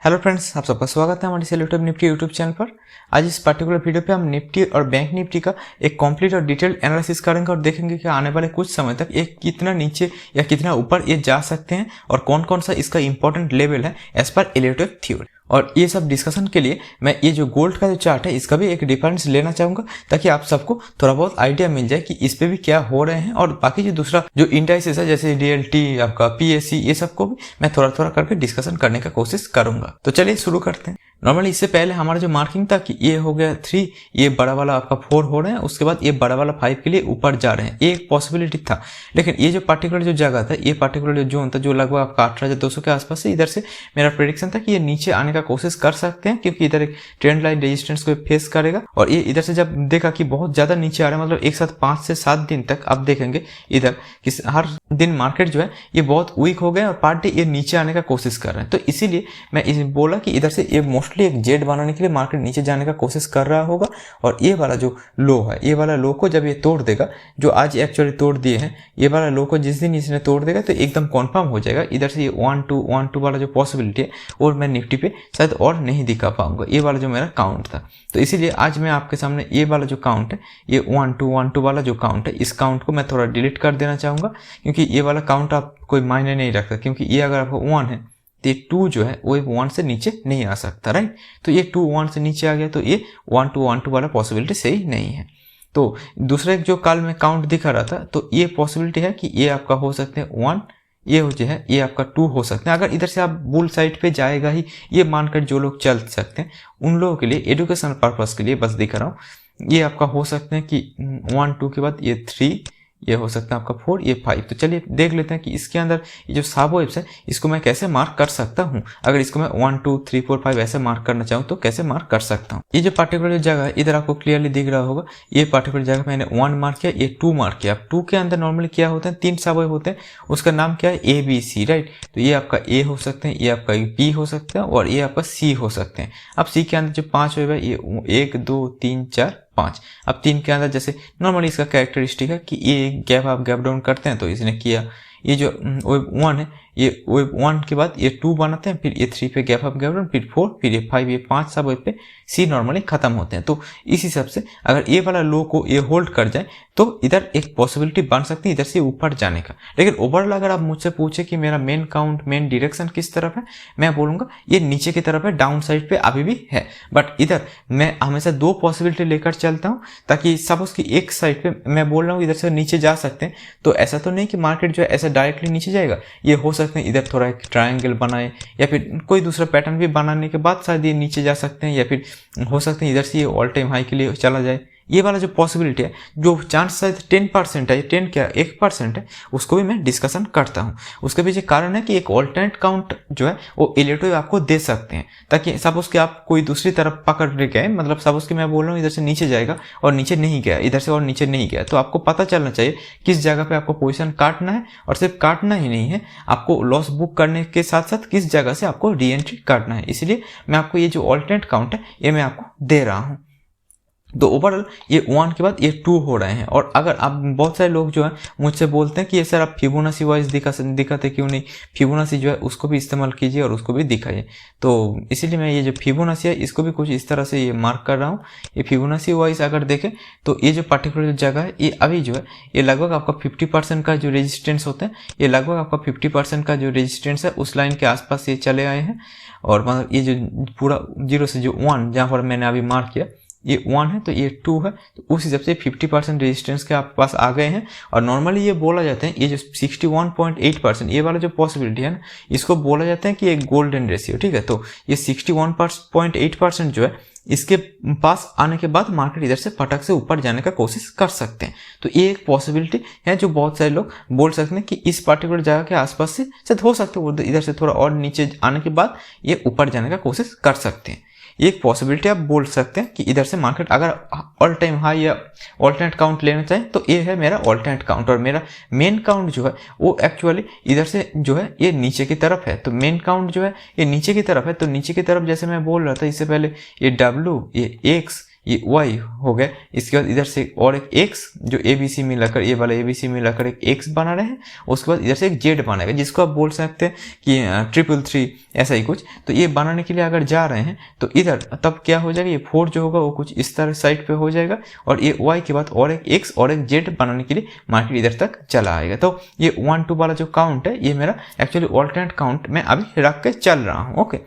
Hello friends, आप सबका स्वागत है हमारे सेलेक्टिव निफ्टी यूट्यूब चैनल पर। आज इस पर्टिकुलर वीडियो पे हम निफ्टी और बैंक निफ्टी का एक कंप्लीट और डिटेल्ड एनालिसिस करेंगे और देखेंगे कि आने वाले कुछ समय तक ये कितना नीचे या कितना ऊपर ये जा सकते हैं और कौन कौन सा इसका इंपॉर्टेंट लेवल है एज पर इलेक्ट्रिक थ्योरी। और ये सब डिस्कशन के लिए मैं ये जो गोल्ड का जो चार्ट है इसका भी एक डिफरेंस लेना चाहूँगा ताकि आप सबको थोड़ा बहुत आइडिया मिल जाए कि इस पे भी क्या हो रहे हैं। और बाकी जो दूसरा जो इंडाइसेस है जैसे DLT, आपका PSE, ये सबको भी मैं थोड़ा थोड़ा करके डिस्कशन करने का कोशिश करूँगा। तो चलिए शुरू करते हैं। नॉर्मली इससे पहले हमारा जो मार्किंग था कि ये हो गया 3, ये बड़ा वाला आपका 4 हो रहे हैं, उसके बाद ये बड़ा वाला 5 के लिए ऊपर जा रहे हैं, ये एक पॉसिबिलिटी था। लेकिन ये जो पर्टिकुलर जो जगह था, ये पर्टिकुलर जो जोन था जो लगभग आपका 18,200 के आसपास से, इधर से मेरा प्रेडिक्शन था कि ये नीचे आने का कोशिश कर सकते हैं क्योंकि इधर एक ट्रेंड लाइन रेजिस्टेंस को फेस करेगा। और ये इधर से जब देखा कि बहुत ज्यादा नीचे आ रहा है, मतलब एक साथ 5 से 7 दिन तक आप देखेंगे इधर कि हर दिन मार्केट जो है ये बहुत वीक हो गया और पार्ट डे ये नीचे आने का कोशिश कर रहे हैं। तो इसीलिए मैं बोला कि इधर से ये मोस्टली एक जेड बनाने के लिए मार्केट नीचे जाने का कोशिश कर रहा होगा। और ये वाला जो लो है, ये वाला लो को जब ये तोड़ देगा, जो आज एक्चुअली तोड़ दिए हैं, ये वाला लो को जिस दिन इसने तोड़ देगा तो एकदम कन्फर्म हो जाएगा इधर से ये 1-2 वाला जो पॉसिबिलिटी है और मैं निफ्टी पे शायद और नहीं दिखा पाऊंगा, ये वाला जो मेरा काउंट था। तो इसीलिए आज मैं आपके सामने ये वाला जो काउंट है, ये 1-2 वाला जो काउंट है, इस काउंट को मैं थोड़ा डिलीट कर देना चाहूंगा क्योंकि ये वाला काउंट आप कोई मायने नहीं रखता। क्योंकि ये अगर आपको 1 है तो ये 2 जो है वो 1 से नीचे नहीं आ सकता, राइट। तो ये 2 1 से नीचे आ गया तो ये 1-2 वाला पॉसिबिलिटी सही नहीं है। तो दूसरा एक जो कल में काउंट दिखा रहा था, तो ये पॉसिबिलिटी है कि ये आपका हो सकते हैं 1, ये जो है ये आपका 2 हो सकते हैं। अगर इधर से आप बुल साइड पे जाएगा ही ये मानकर जो लोग चल सकते हैं, उन लोगों के लिए एजुकेशनल पर्पस के लिए बस दिख रहा हूँ, ये आपका हो सकते हैं कि 1-2 के बाद ये 3, ये हो सकता है आपका 4, ये 5। तो चलिए देख लेते हैं कि इसके अंदर ये जो सब वेव्स है इसको मैं कैसे मार्क कर सकता हूँ। अगर इसको मैं 1 2 3 4 5 ऐसे मार्क करना चाहूँ तो कैसे मार्क कर सकता हूँ। ये जो पर्टिकुलर जगह है इधर आपको क्लियरली दिख रहा होगा, ये पर्टिकुलर जगह मैंने 1 मार्क किया, ये 2 मार्क किया। अब 2 के अंदर नॉर्मली क्या होते हैं, 3 सब वेव होते हैं, उसका नाम क्या है, ABC, राइट। तो ये आपका A हो सकते हैं, ये आपका B हो सकता है और ये आपका C हो सकते हैं। अब C के अंदर जो 5 वेव है, ये 1 2 3 4 5। अब 3 के अंदर जैसे नॉर्मली इसका कैरेक्टरिस्टिक है कि ये गैप आप गैप डाउन करते हैं तो इसने किया। ये जो वेव 1 है, ये वेव 1 के बाद ये 2 बनाते हैं, फिर ये 3 पे गैप अप गैप डाउन, फिर 4, फिर ये 5, ये 5 सब वेव पे C नॉर्मली खत्म होते हैं। तो इस हिसाब से अगर ये वाला लो को ये होल्ड कर जाए तो इधर एक पॉसिबिलिटी बन सकती है इधर से ऊपर जाने का। लेकिन ओवरऑल अगर आप मुझसे पूछे कि मेरा मेन काउंट, मेन डायरेक्शन किस तरफ है, मैं बोलूंगा ये नीचे की तरफ है, डाउन साइड पे अभी भी है। बट इधर मैं हमेशा 2 पॉसिबिलिटी लेकर चलता हूँ ताकि सपोज कि एक साइड पे मैं बोल रहा हूँ इधर से नीचे जा सकते हैं, तो ऐसा तो नहीं कि मार्केट जो है ऐसा डायरेक्टली नीचे जाएगा। ये हो सकते हैं इधर थोड़ा एक ट्रायंगल बनाए या फिर कोई दूसरा पैटर्न भी बनाने के बाद शायद ये नीचे जा सकते हैं, या फिर हो सकते हैं इधर से ये ऑल टाइम हाई के लिए चला जाए। ये वाला जो पॉसिबिलिटी है, जो चांस शायद 10% है, 10 क्या 1% है, उसको भी मैं डिस्कशन करता हूँ। उसके पीछे कारण है कि एक ऑल्टरनेट काउंट जो है वो इलेक्ट्रिक आपको दे सकते हैं ताकि सपोज कि आप कोई दूसरी तरफ पकड़ गए, मतलब सपोज कि मैं बोल रहा हूँ इधर से नीचे जाएगा और नीचे नहीं गया, इधर से और नीचे नहीं गया, तो आपको पता चलना चाहिए किस जगह पे आपको पोजीशन काटना है। और सिर्फ काटना ही नहीं है, आपको लॉस बुक करने के साथ साथ किस जगह से आपको री एंट्री काटना है। इसलिए मैं आपको ये जो ऑल्टरनेट काउंट है ये मैं आपको दे रहा हूँ। तो ओवरऑल ये 1 के बाद ये 2 हो रहे हैं। और अगर आप बहुत सारे लोग जो है मुझसे बोलते हैं कि ये सर आप फिबोनाची वाइज दिखाते क्यों नहीं, फिबोनाची जो है उसको भी इस्तेमाल कीजिए और उसको भी दिखाइए। तो इसीलिए मैं ये जो फिबोनाची है इसको भी कुछ इस तरह से ये मार्क कर रहा हूँ। ये फिबोनाची वाइज अगर देखें तो ये जो पर्टिकुलर जगह है ये अभी जो है ये लगभग आपका 50% का जो रेजिस्टेंस होता है, ये लगभग आपका 50% का जो रेजिस्टेंस है उस लाइन के आसपास ये चले आए हैं। और मतलब ये जो पूरा 0 से जो 1 जहाँ पर मैंने अभी मार्क किया ये 1 है तो ये 2 है, तो उस हिसाब से 50% रेजिस्टेंस के आपके पास आ गए हैं। और नॉर्मली ये बोला जाता है ये जो 61.8% ये वाला जो पॉसिबिलिटी है ना, इसको बोला जाता है कि एक गोल्डन रेशियो, ठीक है। तो ये 61.8% जो है इसके पास आने के बाद मार्केट इधर से फटक से ऊपर जाने का कोशिश कर सकते हैं। तो ये एक पॉसिबिलिटी है जो बहुत सारे लोग बोल सकते हैं कि इस पर्टिकुलर जगह के आसपास से शायद हो सकता है इधर से थोड़ा और नीचे आने के बाद ये ऊपर जाने का कोशिश कर सकते हैं। एक पॉसिबिलिटी आप बोल सकते हैं कि इधर से मार्केट अगर ऑल टाइम हाई या ऑल्टरनेट काउंट लेना चाहे तो ये है मेरा ऑल्टरनेट काउंट। और मेरा मेन काउंट जो है वो एक्चुअली इधर से जो है ये नीचे की तरफ है। तो मेन काउंट जो है ये नीचे की तरफ है। तो नीचे की तरफ जैसे मैं बोल रहा था इससे पहले ये W, ये X, ये y हो गया, इसके बाद इधर से और एक x जो ABC मिलाकर, ये वाला ABC मिलाकर एक x बना रहे हैं, उसके बाद इधर से एक z बनेगा जिसको आप बोल सकते हैं कि 333 ऐसा ही कुछ। तो ये बनाने के लिए अगर जा रहे हैं तो इधर तब क्या हो जाएगा, ये 4 जो होगा वो कुछ इस तरह साइड पे हो जाएगा, और ये y के बाद और एक x और एक z बनाने के लिए मार्केट इधर तक चला आएगा। तो ये 1 2 वाला जो काउंट है ये मेरा एक्चुअली ऑल्टरनेट काउंट में अभी रख के चल रहा हूँ। ओके,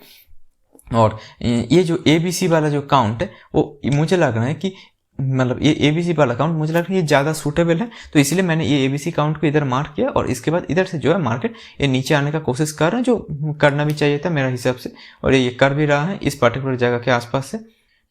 और ये जो ABC वाला जो काउंट है वो मुझे लग रहा है कि मतलब ये ABC वाला काउंट मुझे लग रहा है ये ज़्यादा सूटेबल है, तो इसलिए मैंने ये ABC काउंट को इधर मार्क किया, और इसके बाद इधर से जो है मार्केट ये नीचे आने का कोशिश कर रहा है, जो करना भी चाहिए था मेरा हिसाब से, और ये कर भी रहा है इस पर्टिकुलर जगह के आसपास से।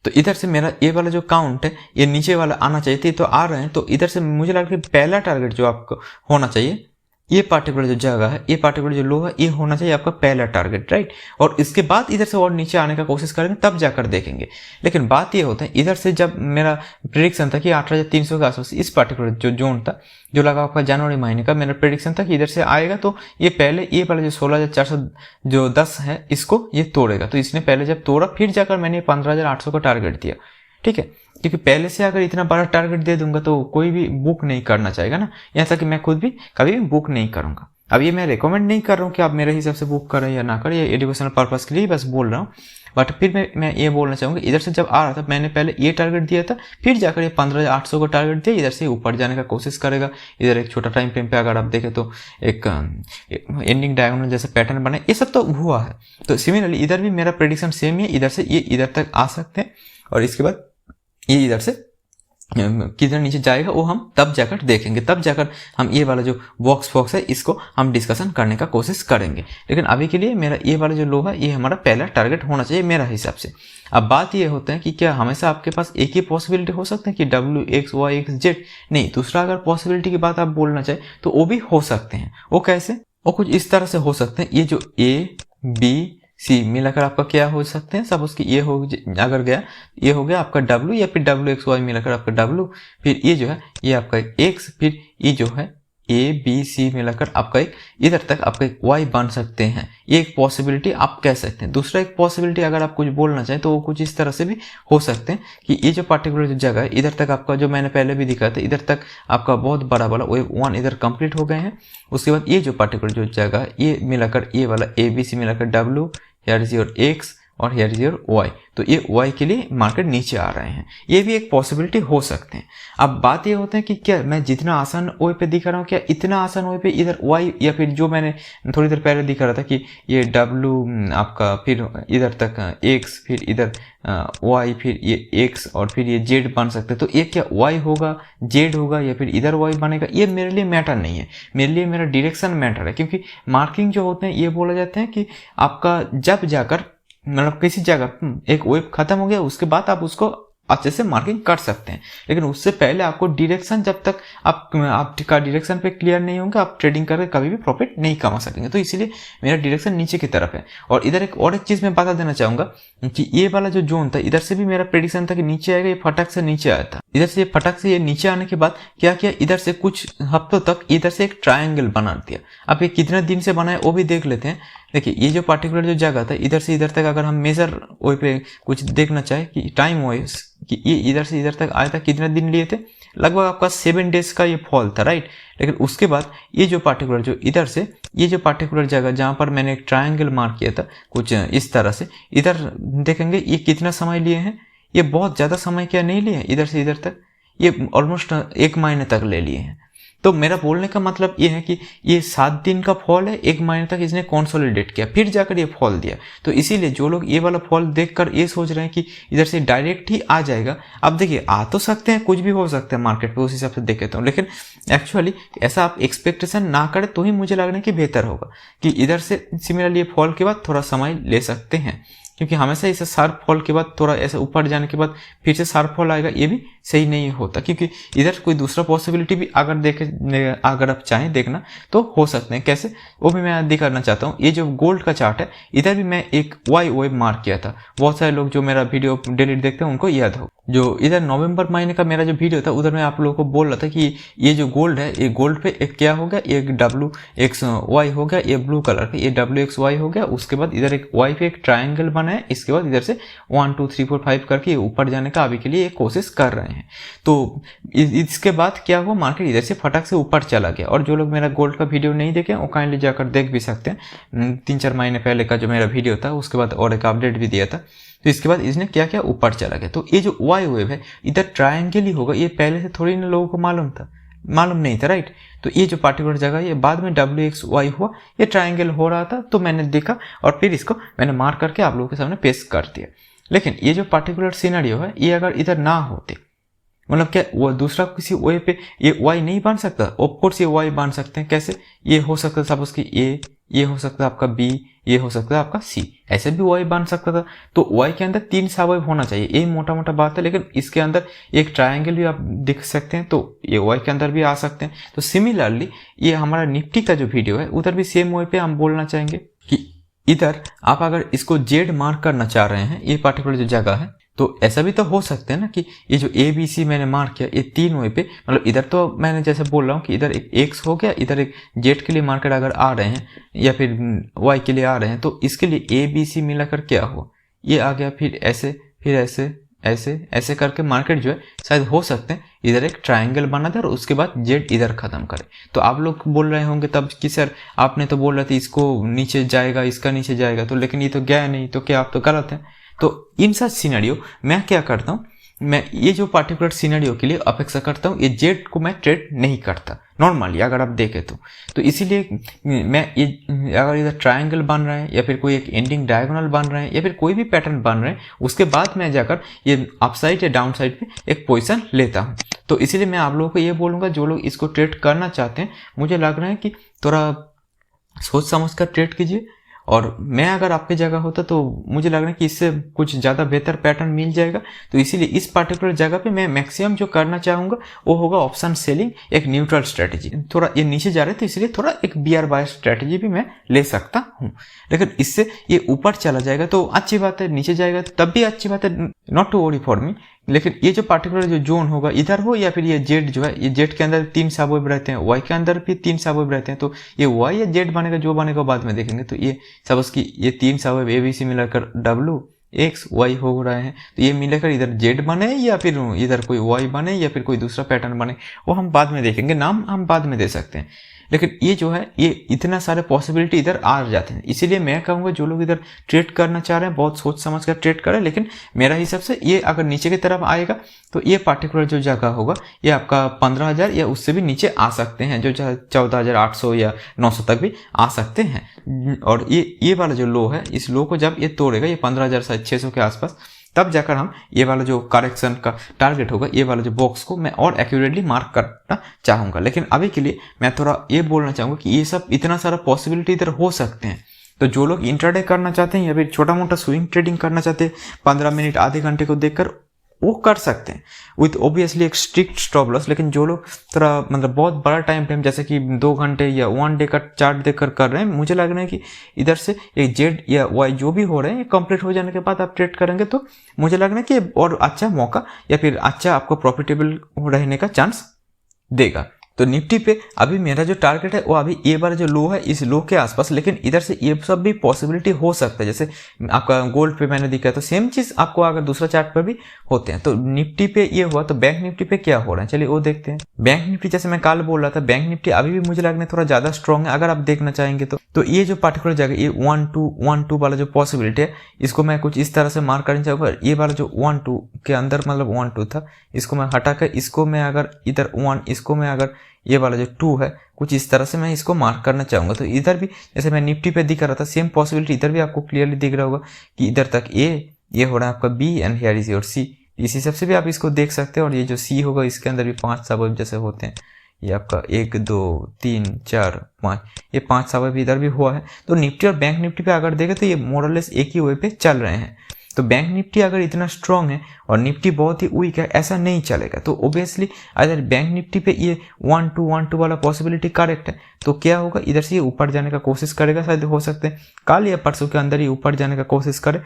तो इधर से मेरा ये वाला जो काउंट है ये नीचे वाला आना चाहिए था, तो आ रहे हैं। तो इधर से मुझे लग रहा है पहला टारगेट जो आपको होना चाहिए, ये पार्टिकुलर जो जगह है, ये पार्टिकुलर जो लो है, ये होना चाहिए आपका पहला टारगेट, राइट। और इसके बाद इधर से और नीचे आने का कोशिश करेंगे तब जाकर देखेंगे। लेकिन बात ये होता है इधर से जब मेरा प्रेडिक्शन था कि 8300 के आसपास इस पार्टिकुलर जो जोन था जो लगा आपका जनवरी महीने का, मेरा प्रेडिक्शन था कि इधर से आएगा तो ये पहले ये वाला जो 16410 है इसको ये तोड़ेगा। तो इसने पहले जब तोड़ा फिर जाकर मैंने 15800 का टारगेट दिया, ठीक है, क्योंकि पहले से अगर इतना बड़ा टारगेट दे दूंगा तो कोई भी बुक नहीं करना चाहेगा ना, यहाँ तक कि मैं खुद भी कभी भी बुक नहीं करूंगा। अब ये मैं रिकमेंड नहीं कर रहा हूँ कि आप मेरे हिसाब से बुक करें या ना करें, ये एजुकेशनल पर्पस के लिए बस बोल रहा हूँ। बट फिर मैं ये बोलना चाहूँगा इधर से जब आ रहा था मैंने पहले ये टारगेट दिया था, फिर जाकर ये 15800 का टारगेट दिया, इधर से ऊपर जाने का कोशिश करेगा। इधर एक छोटा टाइम फ्रेम पे अगर आप देखें तो एक एंडिंग डायगोनल जैसा पैटर्न बना, ये सब तो हुआ है। तो सिमिलरली इधर भी मेरा प्रेडिक्शन सेम ही है, इधर से ये इधर तक आ सकते हैं, और इसके बाद ये इधर से किधर नीचे जाएगा वो हम तब जाकर देखेंगे, तब जाकर हम ये वाला जो बॉक्स है इसको हम डिस्कशन करने का कोशिश करेंगे। लेकिन अभी के लिए मेरा ये वाला जो लो है ये हमारा पहला टारगेट होना चाहिए मेरा हिसाब से। अब बात ये होता है कि क्या हमेशा आपके पास एक ही पॉसिबिलिटी हो सकते हैं कि W X Y X Z, नहीं, दूसरा अगर पॉसिबिलिटी की बात आप बोलना चाहे तो वो भी हो सकते हैं। वो कैसे, वो कुछ इस तरह से हो सकते हैं, ये जो A B C मिलाकर आपका क्या हो सकते हैं, सब उसकी ये हो अगर गया ये हो गया आपका W, या फिर W X Y मिलाकर आपका W, फिर ये जो है ये आपका एक X, फिर ये जो है A B C मिलाकर आपका एक इधर तक आपका एक Y बन सकते हैं। ये एक पॉसिबिलिटी आप कह सकते हैं। दूसरा एक पॉसिबिलिटी अगर आप कुछ बोलना चाहें तो वो कुछ इस तरह से भी हो सकते हैं कि ये जो पार्टिकुलर जो जगह है इधर तक आपका, जो मैंने पहले भी दिखाया था, इधर तक आपका बहुत बड़ा वाला वेव 1 इधर कंप्लीट हो गए हैं। उसके बाद ये जो पार्टिकुलर जो जगह है ये मिलाकर ये वाला ABC मिलाकर W, here is your X और here is your Y, तो ये Y के लिए मार्केट नीचे आ रहे हैं, ये भी एक पॉसिबिलिटी हो सकते हैं। अब बात ये होता है कि क्या मैं जितना आसान ओए पे दिखा रहा हूँ, क्या इतना आसान ओए पे इधर Y, या फिर जो मैंने थोड़ी देर पहले दिखा रहा था कि ये W आपका फिर इधर तक X, फिर इधर Y, फिर ये X और फिर ये Z बन सकते हैं। तो ये क्या Y होगा, Z होगा, या फिर इधर Y बनेगा, ये मेरे लिए मैटर नहीं है, मेरे लिए मेरा डायरेक्शन मैटर है। क्योंकि मार्किंग जो होते हैं ये बोला जाता है कि आपका जब जाकर मतलब किसी जगह एक वेब खत्म हो गया उसके बाद आप उसको अच्छे से मार्किंग कर सकते हैं, लेकिन उससे पहले आपको डायरेक्शन, जब तक आपका डायरेक्शन पे क्लियर नहीं होंगे आप ट्रेडिंग करके कभी भी प्रॉफिट नहीं कमा सकेंगे। तो इसीलिए मेरा डायरेक्शन नीचे की तरफ है। और इधर एक और एक चीज मैं बता देना चाहूंगा कि ये वाला जो जोन था इधर से भी मेरा प्रेडिक्शन था कि नीचे आएगा, ये फटक से नीचे आया था। इधर से ये फटक से ये नीचे आने के बाद क्या किया, इधर से कुछ हफ्तों तक इधर से एक ट्रायंगल बना दिया। अब ये कितने दिन से बना है वो भी देख लेते हैं। देखिए ये जो पार्टिकुलर जो जगह था इधर से इधर तक अगर हम मेजर ओए पे कुछ देखना चाहे कि टाइम वाइज कि ये इधर से इधर तक आया था, कितने दिन लिए थे, लगभग आपका 7 डेज का ये फॉल था, राइट। लेकिन उसके बाद ये जो पार्टिकुलर जो इधर से ये जो पार्टिकुलर जगह जहाँ पर मैंने एक ट्रायंगल मार्क किया था कुछ इस तरह से, इधर देखेंगे ये कितना समय लिए हैं, ये बहुत ज़्यादा समय क्या नहीं लिए, इधर से इधर तक ये ऑलमोस्ट 1 महीने तक ले लिए हैं। तो मेरा बोलने का मतलब ये है कि ये 7 दिन का फॉल है, 1 महीने तक इसने कंसोलिडेट किया, फिर जाकर ये फॉल दिया। तो इसीलिए जो लोग ये वाला फॉल देखकर ये सोच रहे हैं कि इधर से डायरेक्ट ही आ जाएगा, अब देखिए आ तो सकते हैं, कुछ भी हो सकता है मार्केट पे, उस हिसाब से देख लेता हूँ। लेकिन एक्चुअली ऐसा आप एक्सपेक्टेशन ना करें तो ही मुझे लग रहा है कि बेहतर होगा कि इधर से सिमिलरली फॉल के बाद थोड़ा समय ले सकते हैं, क्योंकि हमेशा इसे शार्प फॉल के बाद थोड़ा ऐसे ऊपर जाने के बाद फिर से शार्प फॉल आएगा, ये भी सही नहीं होता, क्योंकि इधर कोई दूसरा पॉसिबिलिटी भी अगर आप चाहें देखना तो हो सकते हैं। कैसे, वो भी मैं दिखाना चाहता हूँ। ये जो गोल्ड का चार्ट है, इधर भी मैं एक वाई वेव मार्क किया था। बहुत सारे लोग जो मेरा वीडियो डेली देखते हैं उनको याद हो। जो इधर नवंबर महीने का मेरा जो वीडियो था, उधर मैं आप लोगों को बोल रहा था कि ये जो गोल्ड है, ये गोल्ड पे एक क्या हो गया, एक WXY हो गया, ये ब्लू कलर का ये WXY हो गया। उसके बाद इधर एक Y पे एक ट्राइंगल बना है। इसके बाद इधर से 1 2 3 4 5 करके ऊपर जाने का अभी के लिए कोशिश कर रहे हैं। तो इसके बाद क्या हुआ, मार्केट इधर से फटक से ऊपर चला गया। और जो लोग मेरा गोल्ड का वीडियो नहीं देखे वो काइंडली जाकर देख भी सकते हैं। 3-4 महीने पहले का जो मेरा वीडियो था, उसके बाद और एक अपडेट भी दिया था। तो इसके बाद इसने क्या क्या ऊपर चला गया। तो ये जो वाई वेव है इधर ट्रायंगल ही होगा, ये पहले से थोड़ी ना लोगों को मालूम नहीं था, राइट। तो ये जो पार्टिकुलर जगह ये बाद में WXY हुआ, ये ट्रायंगल हो रहा था, तो मैंने देखा और फिर इसको मैंने मार्क करके आप लोगों के सामने पेश कर दिया। लेकिन ये जो पार्टिकुलर सिनेरियो है, ये अगर इधर ना होते, मतलब क्या वो दूसरा किसी वे पे ये वाई नहीं बन सकता? ऑफकोर्स ये वाई बन सकते हैं। कैसे, ये हो सकता है सपोज कि ये हो सकता है आपका B, ये हो सकता है आपका C, ऐसे भी वाई बन सकता था। तो वाई के अंदर 3 सबवेव होना चाहिए, ये मोटा मोटा बात है। लेकिन इसके अंदर एक ट्रायंगल भी आप देख सकते हैं, तो ये वाई के अंदर भी आ सकते हैं। तो सिमिलरली ये हमारा निफ्टी का जो वीडियो है, उधर भी सेम वे पे हम बोलना चाहेंगे कि इधर आप अगर इसको जेड मार्क करना चाह रहे हैं, ये पार्टिकुलर जो जगह है, तो ऐसा भी तो हो सकता है ना कि ये जो ABC मैंने मार्क किया, ये 3 वे पे, मतलब इधर तो मैंने जैसे बोल रहा हूँ कि इधर एक X हो गया, इधर एक जेड के लिए मार्केट अगर आ रहे हैं या फिर Y के लिए आ रहे हैं, तो इसके लिए ABC मिलाकर क्या हुआ, ये आ गया, फिर ऐसे, फिर ऐसे ऐसे ऐसे करके मार्केट जो है शायद हो सकते हैं इधर एक ट्रायंगल बना दे और उसके बाद जेड इधर खत्म करे। तो आप लोग बोल रहे होंगे तब कि सर आपने तो बोल रहे थे इसको नीचे जाएगा, इसका नीचे जाएगा, तो लेकिन ये तो गया नहीं, तो क्या आप तो गलत हैं। तो इन सच सिनेरियो मैं क्या करता हूँ, मैं ये जो पार्टिकुलर सिनेरियो के लिए अपेक्षा करता हूँ, ये जेड को मैं ट्रेड नहीं करता नॉर्मली अगर आप देखें तो इसीलिए मैं ये अगर इधर ट्रायंगल बन रहा है या फिर कोई एक एंडिंग डायगोनल बन रहे हैं या फिर कोई भी पैटर्न बन रहे हैं, उसके बाद मैं जाकर ये अपसाइड या डाउन साइड पे एक पोजीशन लेता हूँ। तो इसीलिए मैं आप लोगों को ये बोलूँगा, जो लोग इसको ट्रेड करना चाहते हैं, मुझे लग रहा है कि थोड़ा सोच समझ कर ट्रेड कीजिए। और मैं अगर आपकी जगह होता तो मुझे लग रहा है कि इससे कुछ ज़्यादा बेहतर पैटर्न मिल जाएगा। तो इसीलिए इस पार्टिकुलर जगह पे मैं मैक्सिमम जो करना चाहूँगा वो होगा ऑप्शन सेलिंग, एक न्यूट्रल स्ट्रेटजी। थोड़ा ये नीचे जा रहे थे इसलिए थोड़ा एक BR बाय स्ट्रेटजी भी मैं ले सकता हूँ। लेकिन इससे ये ऊपर चला जाएगा तो अच्छी बात है, नीचे जाएगा तब भी अच्छी बात है, not to worry for me. लेकिन ये जो पार्टिकुलर जो जोन होगा इधर हो या फिर ये जेड जो है, ये जेड के अंदर 3 सबवेव रहते हैं, वाई के अंदर भी 3 सबवेव रहते हैं। तो ये वाई या जेड बनेगा, जो बनेगा बाद में देखेंगे। तो ये सपोज कि ये 3 सबवेव ABC मिलाकर WXY हो रहे हैं, तो ये मिलाकर इधर जेड बने या फिर इधर कोई वाई बने या फिर कोई दूसरा पैटर्न बने, वो हम बाद में देखेंगे, नाम हम बाद में दे सकते हैं। लेकिन ये जो है ये इतना सारे पॉसिबिलिटी इधर आ जाते हैं। इसीलिए मैं कहूँगा जो लोग इधर ट्रेड करना चाह रहे हैं बहुत सोच समझ कर ट्रेड करें। लेकिन मेरा हिसाब से ये अगर नीचे की तरफ आएगा तो ये पार्टिकुलर जो जगह होगा ये आपका 15,000 या उससे भी नीचे आ सकते हैं, जो 14,800 या 900 तक भी आ सकते हैं। और ये वाला जो लो है, इस लो को जब ये तोड़ेगा, ये 15,600 के आसपास, तब जाकर हम ये वाला जो करेक्शन का टारगेट होगा, ये वाला जो बॉक्स को मैं और एक्यूरेटली मार्क करना चाहूँगा। लेकिन अभी के लिए मैं थोड़ा ये बोलना चाहूँगा कि ये सब इतना सारा पॉसिबिलिटी इधर हो सकते हैं। तो जो लोग इंट्राडे करना चाहते हैं या फिर छोटा मोटा स्विंग ट्रेडिंग करना चाहते हैं 15 मिनट आधे घंटे को देखकर, वो कर सकते हैं विथ ऑब्वियसली एक स्ट्रिक्ट स्टॉप लॉस। लेकिन जो लोग थोड़ा मतलब बहुत बड़ा टाइम फ्रेम जैसे कि 2 घंटे या 1 डे का चार्ट देखकर कर रहे हैं, मुझे लग रहा है कि इधर से एक जेड या वाई जो भी हो रहे हैं कंप्लीट हो जाने के बाद आप ट्रेड करेंगे तो मुझे लग रहा है कि और अच्छा मौका या फिर अच्छा आपको प्रॉफिटेबल रहने का चांस देगा। तो निफ्टी पे अभी मेरा जो टारगेट है वो अभी ये बार जो लो है इस लो के आसपास, लेकिन इधर से ये सब भी पॉसिबिलिटी हो सकता है। जैसे आपका गोल्ड पे मैंने दिखाया तो सेम चीज आपको अगर दूसरा चार्ट पर भी होते हैं। तो निफ्टी पे ये हुआ, तो बैंक निफ्टी पे क्या हो रहा है चलिए वो देखते हैं। बैंक निफ्टी जैसे मैं कल बोल रहा था, बैंक निफ्टी अभी भी मुझे लगता है थोड़ा ज्यादा स्ट्रॉन्ग है अगर आप देखना चाहेंगे तो ये जो पार्टिकुलर जगह ये 1-2 वाला जो पॉसिबिलिटी है, इसको मैं कुछ इस तरह से मार्क करना चाहूँगा। ये वाला जो 1-2 के अंदर मतलब 1-2 था, इसको मैं हटा कर इसको मैं अगर इधर 1, इसको मैं अगर ये वाला जो 2 है कुछ इस तरह से मैं इसको मार्क करना चाहूँगा। तो इधर भी जैसे मैं निफ्टी पे दिखा रहा था सेम पॉसिबिलिटी इधर भी आपको क्लियरली दिख रहा होगा कि इधर तक ये हो रहा है आपका B and here is your C। इस हिसाब से भी आप इसको देख सकते हैं। और ये जो C होगा इसके अंदर भी 5 सबवेव जैसे होते हैं, ये आपका 1 2 3 4 5, ये 5 सबवेव इधर भी हुआ है। तो निफ्टी और बैंक निफ्टी पे अगर देखें तो ये मोरलेस एक ही वे पे चल रहे हैं। तो बैंक निफ्टी अगर इतना स्ट्रांग है और निफ्टी बहुत ही वीक है, ऐसा नहीं चलेगा। तो ओबियसली अगर बैंक निफ्टी पे ये 1-2 वाला पॉसिबिलिटी करेक्ट है तो क्या होगा, इधर से ये ऊपर जाने का कोशिश करेगा, शायद हो सकते हैं कल या परसों के अंदर ही ऊपर जाने का कोशिश करे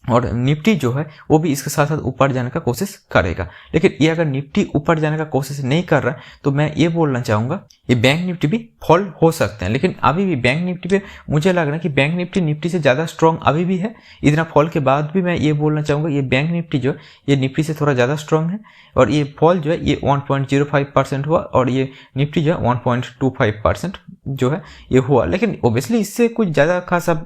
और निफ्टी जो है वो भी इसके साथ साथ ऊपर जाने का कोशिश करेगा। लेकिन ये अगर निफ्टी ऊपर जाने का कोशिश नहीं कर रहा है तो मैं ये बोलना चाहूँगा ये बैंक निफ्टी भी फॉल हो सकते हैं। लेकिन अभी भी बैंक निफ्टी पे मुझे लग रहा है कि बैंक निफ्टी से ज़्यादा स्ट्रॉन्ग अभी भी है। इतना फॉल के बाद भी मैं ये बोलना चाहूँगा ये बैंक निफ्टी जो है ये निफ्टी से थोड़ा ज़्यादा स्ट्रॉन्ग है और ये फॉल जो है ये 1.05% हुआ और ये निफ्टी जो है 1.25% जो है ये हुआ। लेकिन ओबियसली इससे कुछ ज़्यादा खासा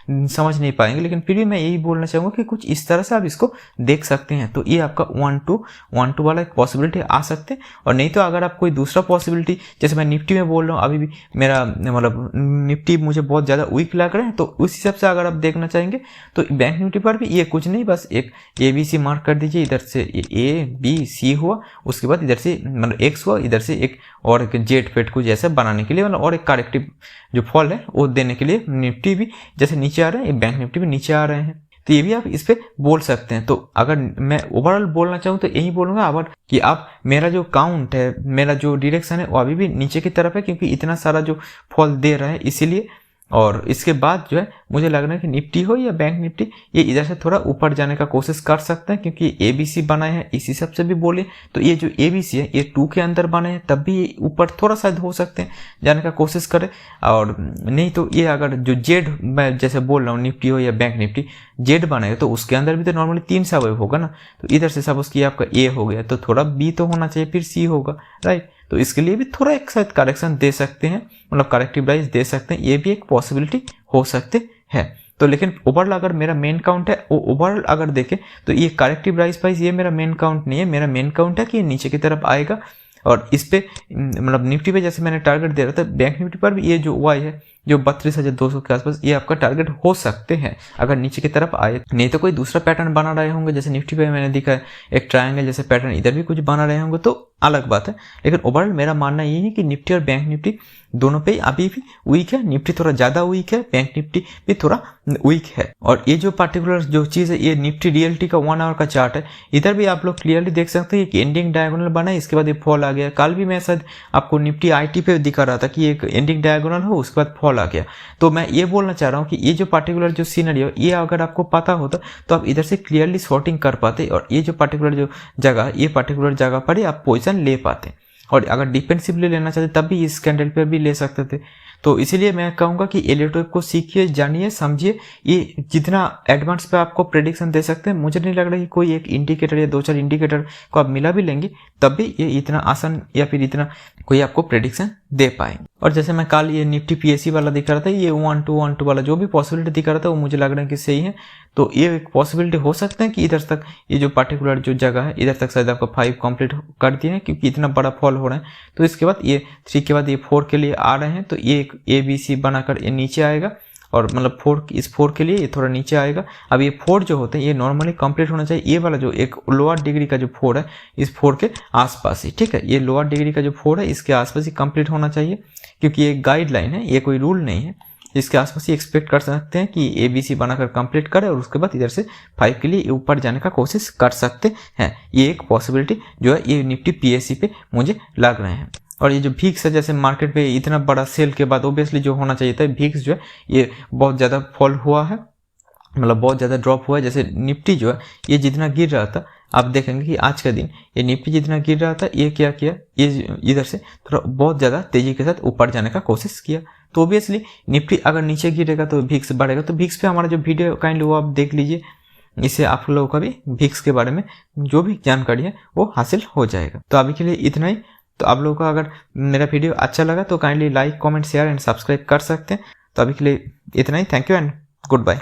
समझ नहीं पाएंगे, लेकिन फिर भी मैं यही बोलना चाहूँगा कि कुछ इस तरह से आप इसको देख सकते हैं। तो ये आपका 1-2 वाला एक पॉसिबिलिटी आ सकते हैं। और नहीं तो अगर आप कोई दूसरा पॉसिबिलिटी, जैसे मैं निफ्टी में बोल रहा हूँ अभी भी मेरा मतलब निफ्टी मुझे बहुत ज़्यादा वीक लग रहा है, तो उस हिसाब से अगर आप देखना चाहेंगे तो बैंक निफ्टी पर भी ये कुछ नहीं, बस एक ABC मार्क कर दीजिए, इधर से ABC हुआ, उसके बाद इधर से मतलब X हुआ, इधर से एक और एक जेड फेट कुछ ऐसा बनाने के लिए मतलब और एक करेक्टिव जो फॉल है वो देने के लिए निफ्टी भी जैसे नीचे आ रहे हैं, ये बैंक निफ्टी भी नीचे आ रहे हैं। तो ये भी आप इस पे बोल सकते हैं। तो अगर मैं ओवरऑल बोलना चाहूँ तो यही बोलूँगा अगर कि आप मेरा जो काउंट है, मेरा जो डायरेक्शन है वो अभी भी नीचे की तरफ है, क्योंकि इतना सारा जो फॉल दे रहा है इसीलिए। और इसके बाद जो है मुझे लग रहा है कि निफ्टी हो या बैंक निफ्टी ये इधर से थोड़ा ऊपर जाने का कोशिश कर सकते हैं, क्योंकि ABC बनाए हैं इसी सब से भी बोले तो ये जो ABC है ये 2 के अंदर बने हैं, तब भी ये ऊपर थोड़ा शायद हो सकते हैं जाने का कोशिश करे। और नहीं तो ये अगर जो जेड मैं जैसे बोल रहा हूँ निफ्टी हो या बैंक निफ्टी जेड बनेगा तो उसके अंदर भी तो नॉर्मली 3 सा वेव होगा ना। तो इधर से सपोज कि आपका A हो गया तो थोड़ा B तो होना चाहिए, फिर C होगा, राइट। तो इसके लिए भी थोड़ा एक शायद करेक्शन दे सकते हैं, मतलब करेक्टिव प्राइस दे सकते हैं, ये भी एक पॉसिबिलिटी हो सकते हैं। तो लेकिन ओवरऑल अगर मेरा मेन काउंट है वो ओवरऑल अगर देखें तो ये करेक्टिव प्राइस ये मेरा मेन काउंट नहीं है। मेरा मेन काउंट है कि ये नीचे की तरफ आएगा और इस पे मतलब निफ्टी पे जैसे मैंने टारगेट दे रहा था, बैंक निफ्टी पर भी ये जो वाई है जो 32,200 के आसपास ये आपका टारगेट हो सकते हैं अगर नीचे की तरफ आए। नहीं तो कोई दूसरा पैटर्न बना रहे होंगे, जैसे निफ्टी पे मैंने दिखा है एक ट्रायंगल जैसे पैटर्न, इधर भी कुछ बना रहे होंगे तो अलग बात है। लेकिन ओवरऑल मेरा मानना ये है कि निफ्टी और बैंक निफ्टी दोनों पे अभी भी वीक है। निफ्टी थोड़ा ज़्यादा वीक है, बैंक निफ्टी भी थोड़ा वीक है। और ये जो पर्टिकुलर जो चीज़ है ये निफ्टी रियलिटी का 1 आवर का चार्ट है, इधर भी आप लोग क्लियरली देख सकते हैं कि एंडिंग डायगोनल बना है, इसके बाद ये फॉल आ गया। कल भी मैं शायद आपको निफ्टी IT पे दिखा रहा था कि एक एंडिंग डायगोनल हो उसके बाद फॉल आ गया। तो मैं ये बोलना चाह रहा हूँ कि ये जो पर्टिकुलर जो सीनरियो ये अगर आपको पता होता तो आप इधर से क्लियरली शॉर्टिंग कर पाते और ये जो पर्टिकुलर जो जगह ये पर्टिकुलर जगह पर ही आप पोजीशन ले पाते। और अगर डिफेंसिवली लेना चाहते तब भी इस कैंडल पर भी ले सकते थे। तो इसीलिए मैं कहूँगा कि एलियट वेव को सीखिए, जानिए, समझिए। ये जितना एडवांस पे आपको प्रेडिक्शन दे सकते हैं, मुझे नहीं लग रहा कि कोई एक इंडिकेटर या 2-4 इंडिकेटर को आप मिला भी लेंगे तब भी ये इतना आसान या फिर इतना कोई आपको प्रेडिक्शन दे पाएंगे। और जैसे मैं कल ये निफ्टी PSE वाला दिखा रहा था, ये 1-2 वाला जो भी पॉसिबिलिटी दिखा रहा था वो मुझे लग रहा है कि सही है। तो ये एक पॉसिबिलिटी हो सकता है कि इधर तक ये जो पर्टिकुलर जो जगह है इधर तक शायद आपका 5 कंप्लीट कर दिए हैं, क्योंकि इतना बड़ा फॉल हो रहा है। तो इसके बाद ये 3 के बाद ये 4 के लिए आ रहे हैं, तो ये एक ABC बनाकर ये नीचे आएगा और मतलब 4 के लिए ये थोड़ा नीचे आएगा। अब ये 4 जो होते हैं ये नॉर्मली कंप्लीट होना चाहिए। ये वाला जो एक लोअर डिग्री का जो 4 है इस 4 के आसपास ही, ठीक है, ये लोअर डिग्री का जो 4 है इसके आसपास ही कंप्लीट होना चाहिए, क्योंकि ये गाइडलाइन है, ये कोई रूल नहीं है। इसके आसपास ही एक्सपेक्ट कर सकते हैं कि ABC बनाकर कंप्लीट करे और उसके बाद इधर से 5 के लिए ऊपर जाने का कोशिश कर सकते हैं। ये एक पॉसिबिलिटी जो है ये निफ्टी PSE पे मुझे लग रहे हैं। और ये जो VIX है, जैसे मार्केट पे इतना बड़ा सेल के बाद ओबियसली जो होना चाहिए था, VIX जो है ये बहुत ज़्यादा फॉल हुआ है, मतलब बहुत ज़्यादा ड्रॉप हुआ है। जैसे निफ्टी जो है ये जितना गिर रहा था, आप देखेंगे कि आज का दिन ये निफ्टी जितना गिर रहा था ये क्या किया, ये इधर से थोड़ा बहुत ज़्यादा तेज़ी के साथ ऊपर जाने का कोशिश किया। तो ओबियसली निफ्टी अगर नीचे गिरेगा तो VIX बढ़ेगा। तो VIX पे हमारा जो वीडियो काइंडली वो आप देख लीजिए, इससे आप लोगों का भी VIX के बारे में जो भी जानकारी है वो हासिल हो जाएगा। तो अभी के लिए इतना ही। तो आप लोगों को अगर मेरा वीडियो अच्छा लगा तो kindly like, comment, share and subscribe कर सकते हैं। तो अभी के लिए इतना ही। Thank you and good bye.